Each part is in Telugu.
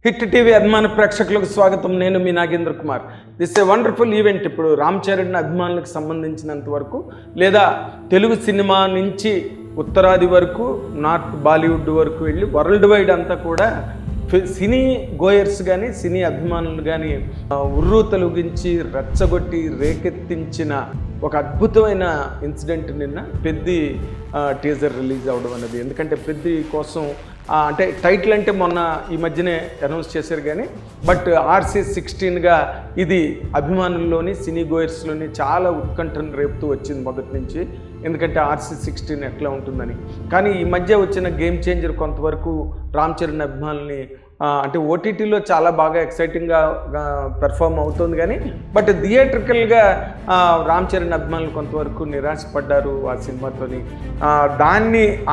హిట్ టీవీ అభిమాన ప్రేక్షకులకు స్వాగతం. నేను మీ Nagendra Kumar. This a wonderful event. ఇప్పుడు రామ్ చరణ్ అభిమానులకు సంబంధించినంత వరకు, లేదా తెలుగు సినిమా నుంచి ఉత్తరాది వరకు, నార్త్ బాలీవుడ్ వరకు వెళ్ళి వరల్డ్ వైడ్ అంతా కూడా సినీ గోయర్స్ కానీ సినీ అభిమానులు కానీ ఉర్రూ తొలగించి రెచ్చగొట్టి రేకెత్తించిన ఒక అద్భుతమైన ఇన్సిడెంట్ నిన్న పెద్ది టీజర్ రిలీజ్ అవ్వడం అనేది. ఎందుకంటే పెద్ది కోసం అంటే టైటిల్ అంటే మొన్న ఈ మధ్యనే అనౌన్స్ చేశారు కానీ, బట్ RC16గా ఇది అభిమానుల్లోని సినీ గోయర్స్లోని చాలా ఉత్కంఠను రేపుతూ వచ్చింది మొదటి నుంచి. ఎందుకంటే RC16 ఎట్లా ఉంటుందని. కానీ ఈ మధ్య వచ్చిన గేమ్ చేంజర్ కొంతవరకు రామ్ చరణ్ అభిమానుల్ని అంటే ఓటీటీలో చాలా బాగా ఎక్సైటింగ్గా పెర్ఫామ్ అవుతుంది కానీ, బట్ థియేట్రికల్గా రామ్ చరణ్ అభిమానులు కొంతవరకు నిరాశపడ్డారు ఆ సినిమాతోని.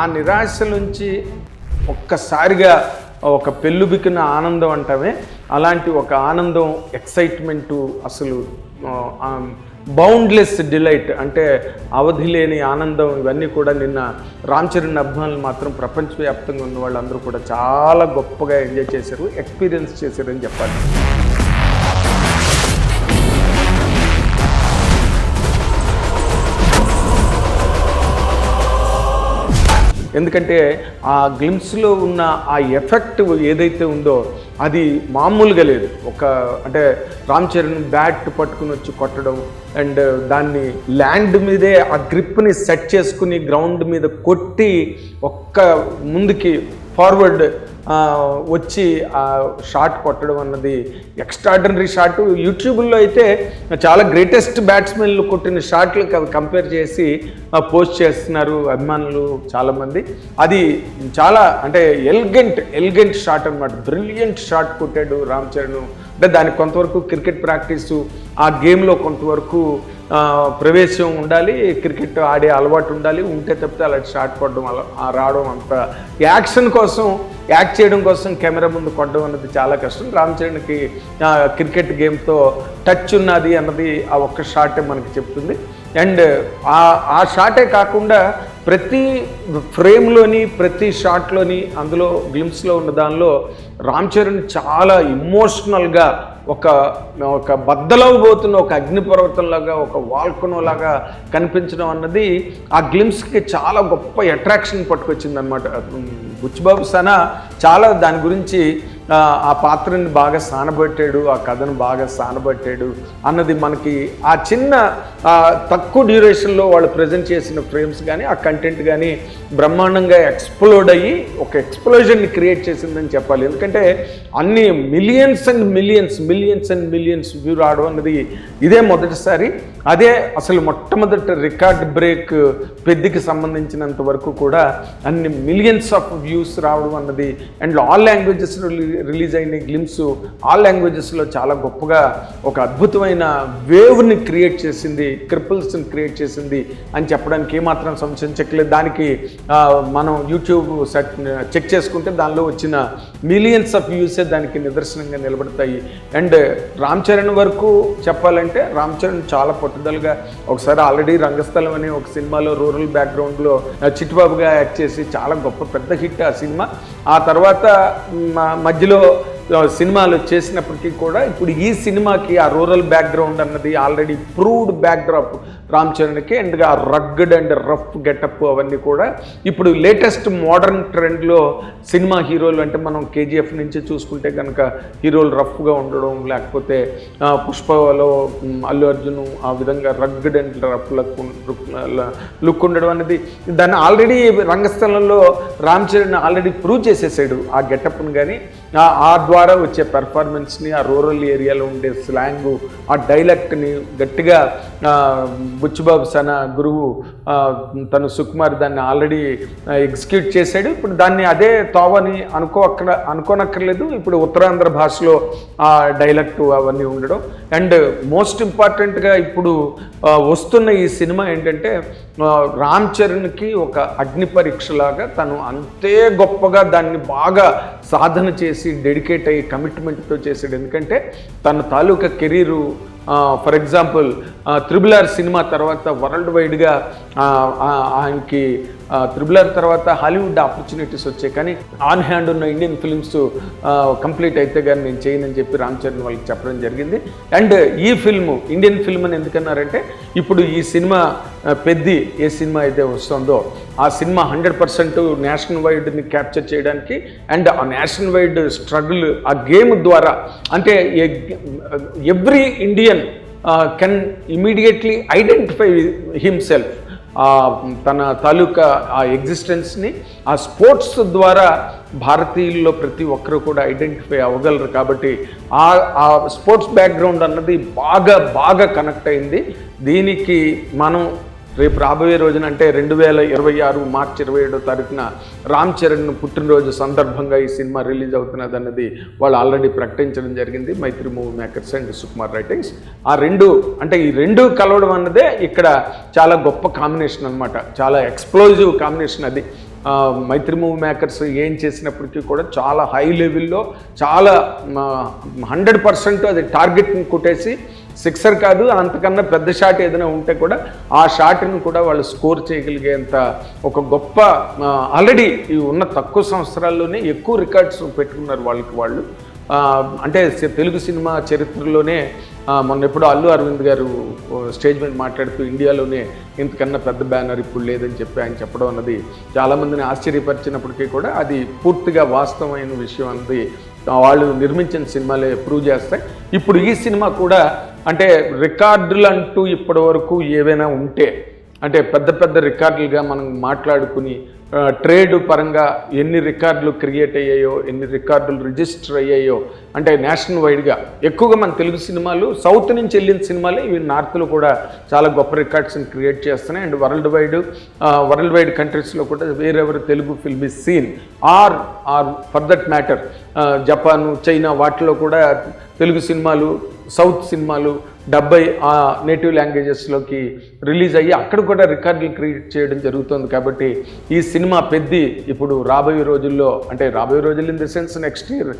ఆ నిరాశ నుంచి ఒక్కసారిగా ఒక పెళ్ళుబికిన ఆనందం అంటామే, అలాంటి ఒక ఆనందం, ఎక్సైట్మెంటు, అసలు బౌండ్లెస్ డిలైట్ అంటే అవధి లేని ఆనందం, ఇవన్నీ కూడా నిన్న రామ్ చరణ్ అభిమానులు మాత్రం ప్రపంచవ్యాప్తంగా ఉన్న వాళ్ళందరూ కూడా చాలా గొప్పగా ఎంజాయ్ చేశారు, ఎక్స్పీరియన్స్ చేశారని చెప్పాలి. ఎందుకంటే ఆ గ్లిమ్స్లో ఉన్న ఆ ఎఫెక్ట్ ఏదైతే ఉందో అది మామూలుగా లేదు. అంటే రామ్ చరణ్ బ్యాట్ పట్టుకుని వచ్చి కొట్టడం అండ్ దాన్ని ల్యాండ్ మీదే ఆ గ్రిప్ని సెట్ చేసుకుని గ్రౌండ్ మీద కొట్టి ఒక్క ముందుకి ఫార్వర్డ్ వచ్చి ఆ షాట్ కొట్టడం అన్నది ఎక్స్ట్రాడినరీ షాట్. యూట్యూబ్లో అయితే చాలా గ్రేటెస్ట్ బ్యాట్స్మెన్లు కొట్టిన షాట్లకు అవి కంపేర్ చేసి పోస్ట్ చేస్తున్నారు అభిమానులు చాలామంది. అది చాలా అంటే ఎలిగెంట్ షాట్ అనమాట. బ్రిలియంట్ షాట్ కొట్టాడు రామ్ చరణ్. అంటే దానికి కొంతవరకు క్రికెట్ ప్రాక్టీసు, ఆ గేమ్లో కొంతవరకు ప్రవేశం ఉండాలి, క్రికెట్ ఆడే అలవాటు ఉండాలి, ఉంటే తప్పితే అలాంటి షాట్ కొట్టడం రావడం అంత యాక్షన్ కోసం, యాక్ట్ చేయడం కోసం కెమెరా ముందు కొట్టడం అన్నది చాలా కష్టం. రామ్ చరణ్కి క్రికెట్ గేమ్తో టచ్ ఉన్నది అన్నది ఆ ఒక్క షాటే మనకి చెప్తుంది. అండ్ ఆ షాటే కాకుండా ప్రతి ఫ్రేమ్లోని ప్రతి షాట్లోని అందులో గ్లిమ్స్లో ఉన్న దానిలో రామ్ చరణ్ చాలా ఇమోషనల్గా ఒక బద్దలవబోతున్న ఒక అగ్నిపర్వతంలాగా, ఒక వాల్కనోలాగా కనిపించడం అన్నది ఆ గ్లిమ్స్కి చాలా గొప్ప అట్రాక్షన్ పట్టుకొచ్చింది అనమాట. బుచ్చిబాబు సనా చాలా దాని గురించి ఆ పాత్రని బాగా సానబట్టాడు, ఆ కథను బాగా సానబట్టాడు అన్నది మనకి ఆ చిన్న తక్కువ డ్యూరేషన్లో వాళ్ళు ప్రజెంట్ చేసిన ఫ్రేమ్స్ కానీ ఆ కంటెంట్ కానీ బ్రహ్మాండంగా ఎక్స్ప్లోడ్ అయ్యి ఒక ఎక్స్ప్లోజన్ని క్రియేట్ చేసిందని చెప్పాలి. ఎందుకంటే అన్ని మిలియన్స్ అండ్ మిలియన్స్ వ్యూ రావడం అన్నది ఇదే మొదటిసారి. అదే అసలు మొట్టమొదటి రికార్డ్ బ్రేక్ పెద్దికి సంబంధించినంత వరకు కూడా అన్ని మిలియన్స్ ఆఫ్ వ్యూస్ రావడం అన్నది. అండ్ ఆల్ లాంగ్వేజెస్లో రిలీజ్ అయిన గ్లిమ్స్ ఆల్ లాంగ్వేజెస్లో చాలా గొప్పగా ఒక అద్భుతమైన వేవ్ని క్రియేట్ చేసింది, క్రిపుల్స్ని క్రియేట్ చేసింది అని చెప్పడానికి ఏమాత్రం సంశయించట్లేదు. దానికి మనం యూట్యూబ్ చెక్ చేసుకుంటే దానిలో వచ్చిన మిలియన్స్ ఆఫ్ వ్యూసే దానికి నిదర్శనంగా నిలబడతాయి. అండ్ రామ్ చరణ్ వరకు చెప్పాలంటే రామ్ చరణ్ చాలా పట్టుదలగా ఒకసారి ఆల్రెడీ రంగస్థలం అనే ఒక సినిమాలో రూరల్ బ్యాక్గ్రౌండ్లో చిట్టుబాబుగా యాక్ట్ చేసి చాలా గొప్ప పెద్ద హిట్ ఆ సినిమా. ఆ తర్వాత మధ్యలో సినిమాలు చేసినప్పటికీ కూడా ఇప్పుడు ఈ సినిమాకి ఆ రూరల్ బ్యాక్గ్రౌండ్ అన్నది ఆల్రెడీ ప్రూవ్డ్ బ్యాక్డ్రాప్ రామ్ చరణ్కి. అండ్ ఆ రగ్గడ్ అండ్ రఫ్ గెటప్ అవన్నీ కూడా ఇప్పుడు లేటెస్ట్ మోడర్న్ ట్రెండ్లో సినిమా హీరోలు అంటే మనం KGF నుంచి చూసుకుంటే కనుక హీరోలు రఫ్గా ఉండడం, లేకపోతే పుష్పలో అల్లు అర్జున్ ఆ విధంగా రగ్గడ్ అండ్ రఫ్ లుక్ ఉండడం అనేది దాన్ని ఆల్రెడీ రంగస్థలంలో రామ్ చరణ్ ఆల్రెడీ ప్రూవ్ చేసేసాడు ఆ గెటప్ను. కానీ ఆ ద్వారా వచ్చే పెర్ఫార్మెన్స్ని, ఆ రూరల్ ఏరియాలో ఉండే స్లాంగు, ఆ డైలెక్ట్ని గట్టిగా బుచ్చిబాబు సనా గురువు తను సుకుమార్ దాన్ని ఆల్రెడీ ఎగ్జిక్యూట్ చేశాడు. ఇప్పుడు దాన్ని అదే తోవని అనుకోనక్కర్లేదు. ఇప్పుడు ఉత్తరాంధ్ర భాషలో ఆ డైలెక్ట్ అవన్నీ ఉండడం. అండ్ మోస్ట్ ఇంపార్టెంట్గా ఇప్పుడు వస్తున్న ఈ సినిమా ఏంటంటే రామ్ చరణ్కి ఒక అగ్ని పరీక్షలాగా తను అంతే గొప్పగా దాన్ని బాగా సాధన చేసి డెడికేట్ అయ్యి కమిట్మెంట్తో చేశాడు. ఎందుకంటే తన తాలూకా career for example RRR cinema తర్వాత వరల్డ్ వైడ్గా ఆయనకి RRR తర్వాత హాలీవుడ్ ఆపర్చునిటీస్ వచ్చాయి, కానీ ఆన్ హ్యాండ్ ఉన్న ఇండియన్ ఫిల్మ్స్ కంప్లీట్ అయితే కానీ నేను చేయనని చెప్పి రామ్ చరణ్ వాళ్ళకి చెప్పడం జరిగింది. అండ్ ఈ ఫిల్మ్ ఇండియన్ ఫిల్మ్ అని ఎందుకన్నారంటే, ఇప్పుడు ఈ సినిమా పెద్ది ఏ సినిమా అయితే వస్తుందో ఆ సినిమా 100% నేషనల్ వైడ్ని క్యాప్చర్ చేయడానికి, అండ్ ఆ నేషనల్ వైడ్ స్ట్రగుల్ ఆ గేమ్ ద్వారా, అంటే every Indian can immediately identify himself, తన తాలూకా ఆ ఎగ్జిస్టెన్స్ని ఆ స్పోర్ట్స్ ద్వారా భారతీయుల్లో ప్రతి ఒక్కరు కూడా ఐడెంటిఫై అవ్వగలరు. కాబట్టి ఆ స్పోర్ట్స్ బ్యాక్గ్రౌండ్ అన్నది బాగా కనెక్ట్ అయింది. దీనికి మనం రేపు రాబోయే రోజున అంటే 2026 మార్చి 27వ తారీఖున రామ్ చరణ్ పుట్టినరోజు సందర్భంగా ఈ సినిమా రిలీజ్ అవుతున్నది అన్నది వాళ్ళు ఆల్రెడీ ప్రకటించడం జరిగింది, Mythri movie makers and Sukumar writings. ఈ రెండు కలవడం అన్నదే ఇక్కడ చాలా గొప్ప కాంబినేషన్ అనమాట, చాలా ఎక్స్ప్లోజివ్ కాంబినేషన్ అది. మైత్రి మూవీ మేకర్స్ ఏం చేసినప్పటికీ కూడా చాలా హై లెవెల్లో, చాలా 100% అది టార్గెట్ని కొట్టేసి, సిక్సర్ కాదు అంతకన్నా పెద్ద షాట్ ఏదైనా ఉంటే కూడా ఆ షాట్ని కూడా వాళ్ళు స్కోర్ చేయగలిగేంత ఒక గొప్ప, ఆల్రెడీ ఉన్న తక్కువ సంవత్సరాల్లోనే ఎక్కువ రికార్డ్స్ పెట్టుకున్నారు వాళ్ళు. అంటే తెలుగు సినిమా చరిత్రలోనే మొన్న ఎప్పుడు అల్లు అరవింద్ గారు స్టేజ్ మీద మాట్లాడుతూ ఇండియాలోనే ఇంతకన్నా పెద్ద బ్యానర్ ఇప్పుడు లేదని చెప్పి ఆయన చెప్పడం అన్నది చాలామందిని ఆశ్చర్యపరిచినప్పటికీ కూడా అది పూర్తిగా వాస్తవమైన విషయం అన్నది వాళ్ళు నిర్మించిన సినిమాలే ప్రూవ్ చేస్తాయి. ఇప్పుడు ఈ సినిమా కూడా అంటే రికార్డులు అంటూ ఇప్పటి వరకు ఏవైనా ఉంటే, అంటే పెద్ద రికార్డులుగా మనం మాట్లాడుకుని ట్రేడ్ పరంగా ఎన్ని రికార్డులు క్రియేట్ అయ్యాయో, ఎన్ని రికార్డులు రిజిస్టర్ అయ్యాయో, అంటే నేషనల్ వైడ్గా ఎక్కువగా మన తెలుగు సినిమాలు సౌత్ నుంచి వెళ్ళిన సినిమాలే ఇవి నార్త్లో కూడా చాలా గొప్ప రికార్డ్స్ని క్రియేట్ చేస్తున్నాయి. అండ్ వరల్డ్ వైడ్ కంట్రీస్లో కూడా wherever Telugu film is seen or for that matter Japan, China వాటిలో కూడా తెలుగు సినిమాలు, సౌత్ సినిమాలు 70 నేటివ్ లాంగ్వేజెస్లోకి రిలీజ్ అయ్యి అక్కడ కూడా రికార్డులు క్రియేట్ చేయడం జరుగుతుంది. కాబట్టి ఈ సినిమా పెద్ది ఇప్పుడు రాబోయే రోజుల్లో, అంటే రాబోయే రోజులు in the sense next year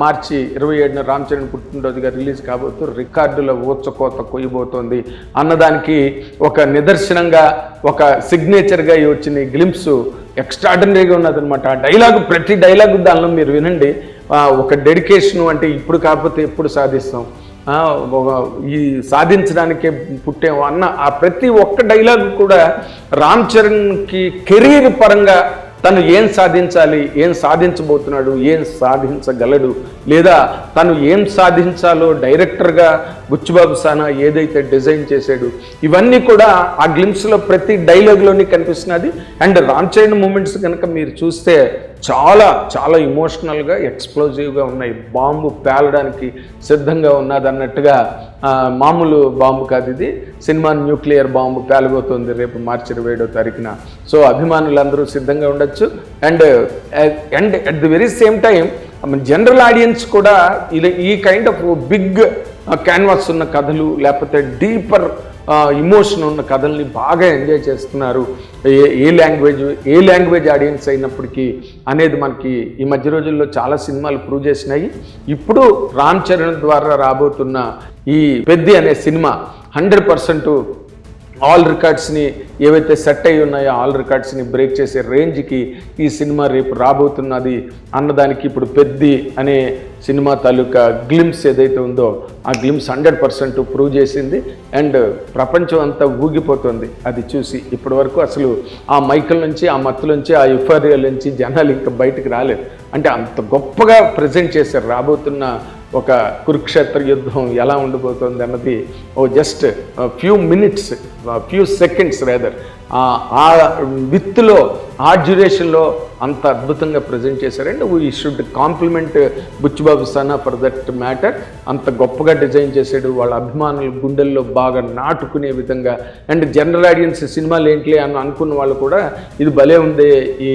March 27న రామ్ చరణ్ పుట్టినరోజుగా రిలీజ్ కాబోతూ రికార్డుల ఊచకోత కొయ్యబోతోంది అన్నదానికి ఒక నిదర్శనంగా, ఒక సిగ్నేచర్గా వచ్చిన ఈ గ్లింప్స్ ఎక్స్ట్రాడినరీగా ఉన్నదనమాట. ఆ డైలాగు, ప్రతి డైలాగు దానిలో మీరు వినండి, ఒక డెడికేషను, అంటే ఇప్పుడు కాకపోతే ఎప్పుడు సాధిస్తాం, ఈ సాధించడానికే పుట్టాము అన్న ఆ ప్రతి ఒక్క డైలాగ్ కూడా రామ్ చరణ్కి కెరీర్ పరంగా తను ఏం సాధించాలి, ఏం సాధించబోతున్నాడు, ఏం సాధించగలడు, లేదా తను ఏం సాధించాలో డైరెక్టర్గా బుచ్చిబాబు సానా ఏదైతే డిజైన్ చేశాడు, ఇవన్నీ కూడా ఆ గ్లింప్స్లో ప్రతి డైలాగ్లోని కనిపిస్తున్నది. అండ్ రామ్ చరణ్ మూమెంట్స్ కనుక మీరు చూస్తే చాలా ఇమోషనల్గా, ఎక్స్ప్లోజివ్గా ఉన్నాయి. బాంబు పేలడానికి సిద్ధంగా ఉన్నది అన్నట్టుగా, మామూలు బాంబు కాదు ఇది, సినిమా న్యూక్లియర్ బాంబు పేలబోతుంది రేపు మార్చి 27వ తారీఖున. సో అభిమానులందరూ సిద్ధంగా ఉండొచ్చు. And at the very same time general audience కూడా ఈ కైండ్ ఆఫ్ బిగ్ క్యాన్వాస్ ఉన్న కథలు, లేకపోతే డీపర్ ఇమోషన్ ఉన్న కథల్ని బాగా ఎంజాయ్ చేస్తున్నారు. ఏ లాంగ్వేజ్ ఆడియన్స్ అయినప్పటికీ అనేది మనకి ఈ మధ్య రోజుల్లో చాలా సినిమాలు ప్రూవ్ చేసినాయి. ఇప్పుడు రామ్ చరణ్ ద్వారా రాబోతున్న ఈ పెద్ది అనే సినిమా 100% ఆల్ రికార్డ్స్ని ఏవైతే సెట్ అయి ఉన్నాయో ఆల్ రికార్డ్స్ని బ్రేక్ చేసే రేంజ్కి ఈ సినిమా రేపు రాబోతున్నది అన్నదానికి ఇప్పుడు పెద్ది అనే సినిమా తాలూకా గ్లిమ్స్ ఏదైతే ఉందో ఆ గ్లిమ్స్ 100% ప్రూవ్ చేసింది. అండ్ ప్రపంచం అంతా ఊగిపోతుంది అది చూసి. ఇప్పటి వరకు అసలు ఆ మైకల్ నుంచి, ఆ మత్తులోంచి, ఆ యుఫోరియా నుంచి జనాలు ఇంకా బయటకు రాలేదు. అంటే అంత గొప్పగా ప్రజెంట్ చేశారు రాబోతున్న ఒక కురుక్షేత్ర యుద్ధం ఎలా ఉండబోతోంది అన్నది just few minutes, few seconds rather ఆ విత్లో, ఆ డ్యూరేషన్లో అంత అద్భుతంగా ప్రజెంట్ చేశారండి. వీ షుడ్ కాంప్లిమెంట్ బుచ్చిబాబు సానా ఫర్ దట్ మ్యాటర్. అంత గొప్పగా డిజైన్ చేశాడు, వాళ్ళ అభిమానుల గుండెల్లో బాగా నాటుకునే విధంగా. అండ్ జనరల్ ఆడియన్స్ సినిమాలు ఏంటి అని అనుకున్న వాళ్ళు కూడా ఇది భలే ఉంది, ఈ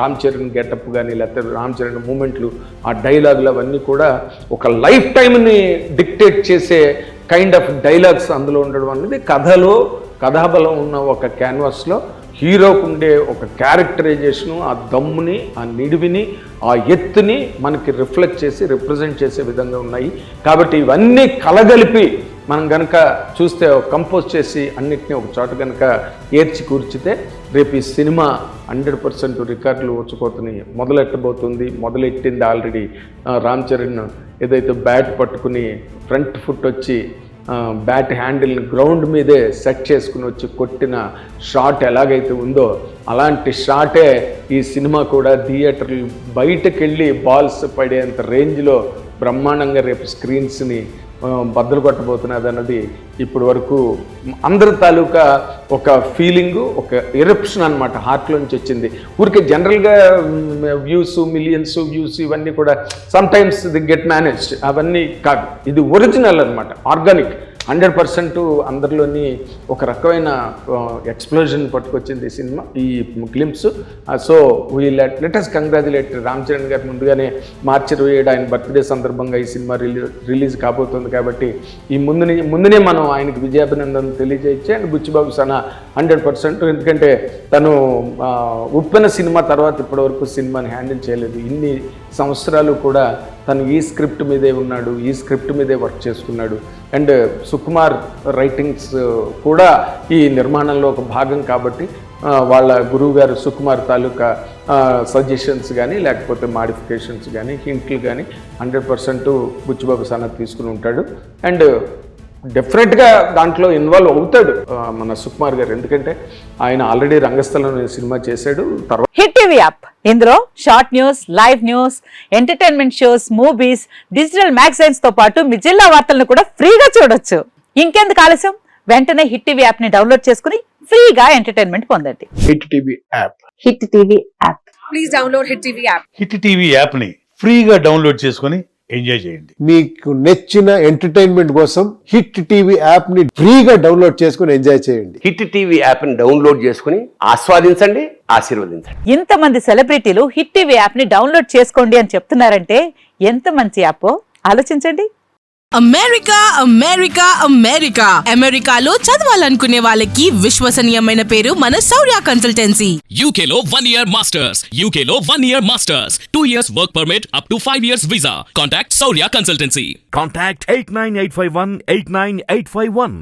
రామ్ చరణ్ గెటప్ కానీ లేకపోతే రామ్ చరణ్ మూమెంట్లు, ఆ డైలాగులు అవన్నీ కూడా ఒక లైఫ్ టైంని డిక్టేట్ చేసే కైండ్ ఆఫ్ డైలాగ్స్ అందులో ఉండడం అనేది కథాబలం ఉన్న ఒక క్యాన్వాస్లో హీరోకు ఉండే ఒక క్యారెక్టరైజేషను, ఆ దమ్ముని, ఆ నిడివిని, ఆ ఎత్తుని మనకి రిఫ్లెక్ట్ చేసి రిప్రజెంట్ చేసే విధంగా ఉన్నాయి. కాబట్టి ఇవన్నీ కలగలిపి మనం కనుక చూస్తే కంపోజ్ చేసి అన్నిటినీ ఒక చోట కనుక ఏర్చి కూర్చితే రేపు ఈ సినిమా 100% రికార్డులు వచ్చుకోతని మొదలెట్టింది ఆల్రెడీ. రామ్ చరణ్ ఏదైతే బ్యాట్ పట్టుకుని ఫ్రంట్ ఫుట్ వచ్చి బ్యాట్ హ్యాండిల్ని గ్రౌండ్ మీదే సెట్ చేసుకుని వచ్చి కొట్టిన షాట్ ఎలాగైతే ఉందో అలాంటి షాటే ఈ సినిమా కూడా థియేటర్లు బయటకు వెళ్ళి బాల్స్ పడేంత రేంజ్లో బ్రహ్మాండంగా రేపు స్క్రీన్స్ని బద్దలు కొట్టబోతున్నది అన్నది ఇప్పటి వరకు అందరి తాలూకా ఒక ఫీలింగు, ఒక ఎరప్షన్ అనమాట, హార్ట్లోంచి వచ్చింది. ఊరికే జనరల్గా వ్యూస్, మిలియన్స్ వ్యూస్ ఇవన్నీ కూడా సమ్టైమ్స్ ది గెట్ మేనేజ్డ్, అవన్నీ కాదు. ఇది ఒరిజినల్ అనమాట, ఆర్గానిక్. 100% అందరిలోని ఒక రకమైన ఎక్స్ప్లోజన్ పట్టుకొచ్చింది ఈ సినిమా, ఈ glimpse. So let us congratulate Ram Charan గారు. ముందుగానే మార్చి 27 ఆయన బర్త్డే సందర్భంగా ఈ సినిమా రిలీజ్ కాబోతుంది కాబట్టి ఈ ముందునే మనం ఆయనకు విజయాభినందనలు తెలియజేయచ్చు. అండ్ బుచ్చిబాబు సనా 100%, ఎందుకంటే తను ఉప్పెన సినిమా తర్వాత ఇప్పటివరకు సినిమాని హ్యాండిల్ చేయలేదు. ఇన్ని సంవత్సరాలు కూడా తను ఈ స్క్రిప్ట్ మీదే ఉన్నాడు, ఈ స్క్రిప్ట్ మీదే వర్క్ చేసుకున్నాడు. అండ్ సుకుమార్ రైటింగ్స్ కూడా ఈ నిర్మాణంలో ఒక భాగం కాబట్టి వాళ్ళ గురువు గారు సుకుమార్ తాలూకా సజెషన్స్ కానీ లేకపోతే మాడిఫికేషన్స్ కానీ హింట్లు కానీ 100% బుచ్చిబాబు సనత్ తీసుకుని ఉంటాడు. అండ్ డెఫినెట్గా దాంట్లో ఇన్వాల్వ్ అవుతాడు మన సుకుమార్ గారు, ఎందుకంటే ఆయన ఆల్రెడీ రంగస్థలం సినిమా చేశాడు. తర్వాత హిట్ టీవీ యాప్, ఇందులో short news, live news, entertainment shows, movies, digital magazines తో పాటు మీ జిల్లా వార్తలను కూడా ఫ్రీగా చూడొచ్చు. ఇంకెందుకు ఆలస్యం, వెంటనే హిట్ టీవీ యాప్ ని డౌన్లోడ్ చేసుకుని ఫ్రీగా ఎంటర్టైన్మెంట్ పొందండి. Hit TV app, hit TV app, please download hit TV app. Hit TV app ని ఫ్రీగా డౌన్లోడ్ చేసుకుని ఎంజాయ్ చేయండి. మీకు నచ్చిన ఎంటర్టైన్మెంట్ కోసం హిట్ టీవీ యాప్ ని ఫ్రీగా డౌన్లోడ్ చేసుకుని ఎంజాయ్ చేయండి. హిట్ టీవీ యాప్ ని డౌన్లోడ్ చేసుకుని ఆస్వాదించండి, ఆశీర్వదించండి. ఇంతమంది సెలబ్రిటీలు హిట్ టీవీ యాప్ ని డౌన్లోడ్ చేసుకోండి అని చెప్తున్నారంటే ఎంత మంచి యాప్ ఆలోచించండి. అమెరికా అమెరికా అమెరికా అమెరికాలో చదవాలనుకునే వాళ్ళకి విశ్వసనీయమైన పేరు మన శౌర్య కన్సల్టెన్సీ. UK లో 1 year masters, UK లో 1 year masters, 2 years work permit up to 5 years visa. Contact Saurya Consultancy. Contact 89851 89851.